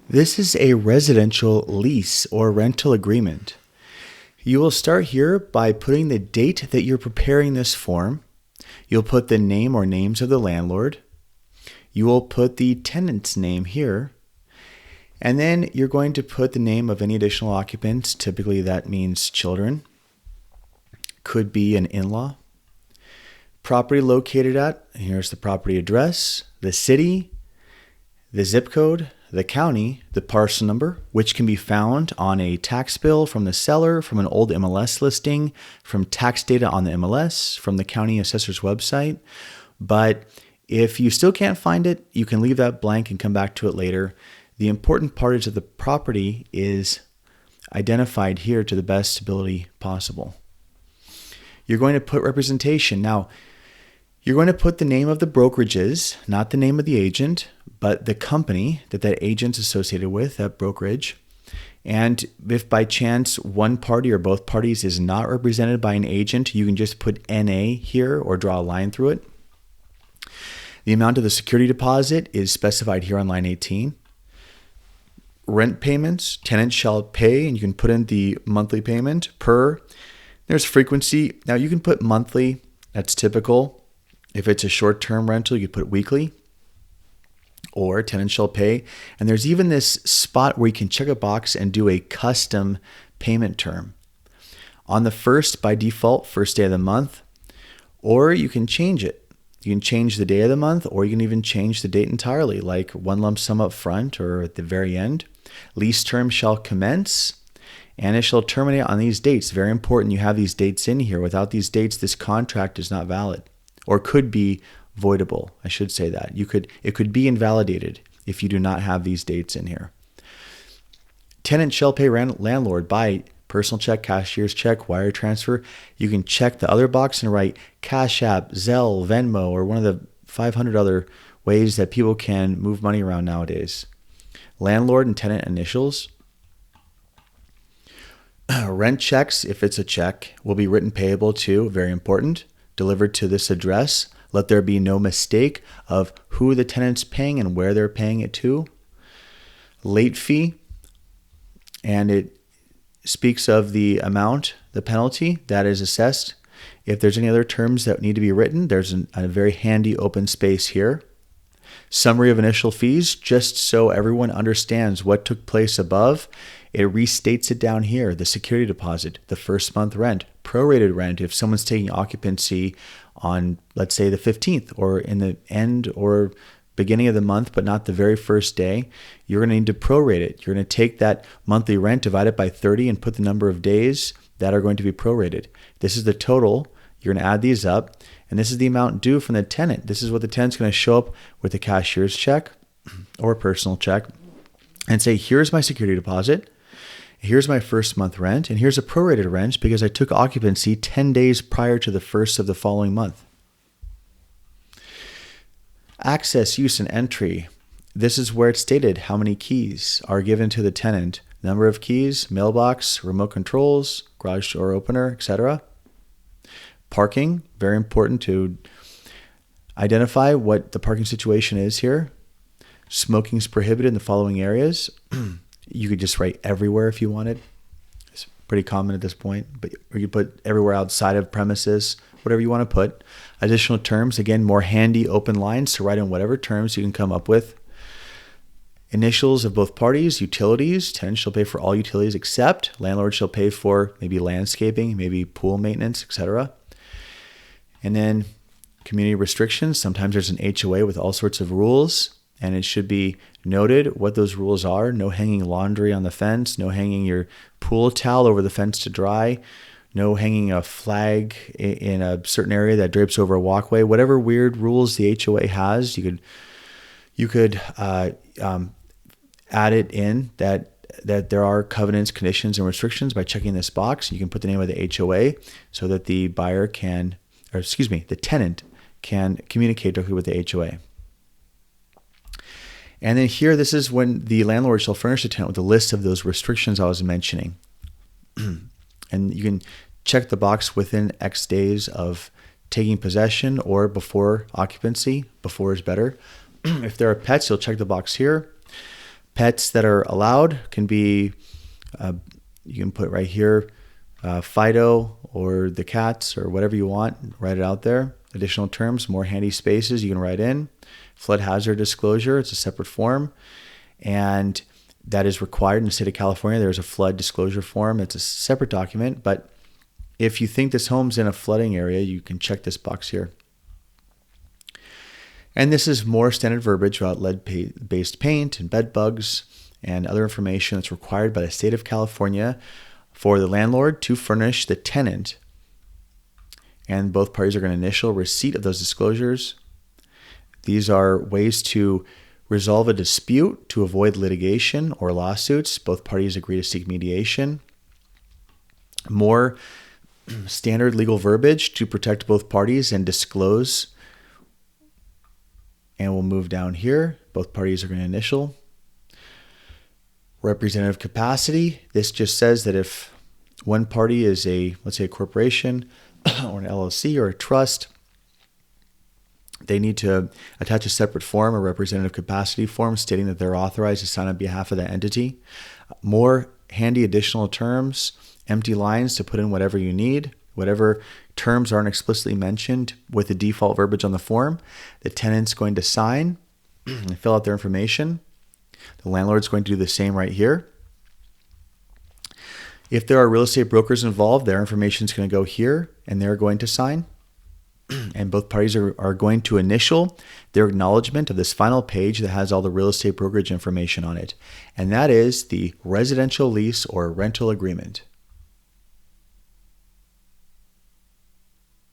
This is a residential lease or rental agreement. You will start here by putting the date that you're preparing this form. You'll put the name or names of the landlord. You will put the tenant's name here. And then you're going to put the name of any additional occupants. Typically that means children. Could be an in-law. Property located at, here's the property address, the city, the zip code, the county, the parcel number, which can be found on a tax bill from the seller, from an old MLS listing, from tax data on the MLS, from the county assessor's website. But if you still can't find it, you can leave that blank and come back to it later. The important part is that the property is identified here to the best ability possible. You're going to put representation. Now, you're going to put the name of the brokerages, not the name of the agent, but the company that agent's associated with, that brokerage. And if by chance one party or both parties is not represented by an agent, you can just put NA here or draw a line through it. The amount of the security deposit is specified here on line 18. Rent payments, tenant shall pay, and you can put in the monthly payment per. There's frequency. Now you can put monthly, that's typical. If it's a short-term rental, you could put weekly or tenant shall pay. And there's even this spot where you can check a box and do a custom payment term. On the first, by default, first day of the month, or you can change it. You can change the day of the month, or you can even change the date entirely, like one lump sum up front or at the very end. Lease term shall commence, and it shall terminate on these dates. Very important you have these dates in here. Without these dates, this contract is not valid. Or could be voidable. I should say that. It could be invalidated if you do not have these dates in here. Tenant shall pay landlord by personal check, cashier's check, wire transfer. You can check the other box and write Cash App, Zelle, Venmo, or one of the 500 other ways that people can move money around nowadays. Landlord and tenant initials. Rent checks, if it's a check, will be written payable to, very important, delivered to this address. Let there be no mistake of who the tenant's paying and where they're paying it to. Late fee, and it speaks of the amount, the penalty that is assessed. If there's any other terms that need to be written, there's a very handy open space here. Summary of initial fees, just so everyone understands what took place above. It restates it down here, the security deposit, the first month rent, prorated rent if someone's taking occupancy on, let's say, the 15th or in the end or beginning of the month, but not the very first day, you're going to need to prorate it. You're going to take that monthly rent, divide it by 30, and put the number of days that are going to be prorated. This is the total. You're going to add these up, and this is the amount due from the tenant. This is what the tenant's going to show up with a cashier's check or a personal check and say, here's my security deposit. Here's my first month rent, and here's a prorated rent because I took occupancy 10 days prior to the first of the following month. Access, use, and entry. This is where it's stated how many keys are given to the tenant. Number of keys, mailbox, remote controls, garage door opener, etc. Parking, very important to identify what the parking situation is here. Smoking is prohibited in the following areas. You could just write everywhere if you wanted. It's pretty common at this point, but or you put everywhere outside of premises, whatever you want to put. Additional terms, again, more handy open lines to write in whatever terms you can come up with. Initials of both parties, utilities. Tenant shall pay for all utilities except landlord shall pay for maybe landscaping, maybe pool maintenance, etc. And then community restrictions. Sometimes there's an HOA with all sorts of rules. And it should be noted what those rules are. No hanging laundry on the fence. No hanging your pool towel over the fence to dry. No hanging a flag in a certain area that drapes over a walkway. Whatever weird rules the HOA has, you could add it in that there are covenants, conditions, and restrictions by checking this box. You can put the name of the HOA so that the tenant can communicate directly with the HOA. And then here, this is when the landlord shall furnish the tenant with a list of those restrictions I was mentioning. And you can check the box within X days of taking possession or before occupancy. Before is better. If there are pets, you'll check the box here. Pets that are allowed can be, you can put right here, Fido or the cats or whatever you want, write it out there. Additional terms, more handy spaces you can write in. Flood hazard disclosure, it's a separate form. And that is required in the state of California. There's a flood disclosure form. It's a separate document, but if you think this home's in a flooding area, you can check this box here. And this is more standard verbiage about lead-based paint and bed bugs and other information that's required by the state of California for the landlord to furnish the tenant. And both parties are going to initial receipt of those disclosures. These are ways to resolve a dispute to avoid litigation or lawsuits. Both parties agree to seek mediation. More standard legal verbiage to protect both parties and disclose. And we'll move down here. Both parties are going to initial. Representative capacity. This just says that if one party is let's say a corporation or an LLC or a trust, they need to attach a separate form, a representative capacity form, stating that they're authorized to sign on behalf of the entity. More handy additional terms, empty lines to put in whatever you need, whatever terms aren't explicitly mentioned with the default verbiage on the form. The tenant's going to sign and fill out their information. The landlord's going to do the same right here. If there are real estate brokers involved, their information is going to go here and they're going to sign. And both parties are going to initial their acknowledgement of this final page that has all the real estate brokerage information on it. And that is the residential lease or rental agreement.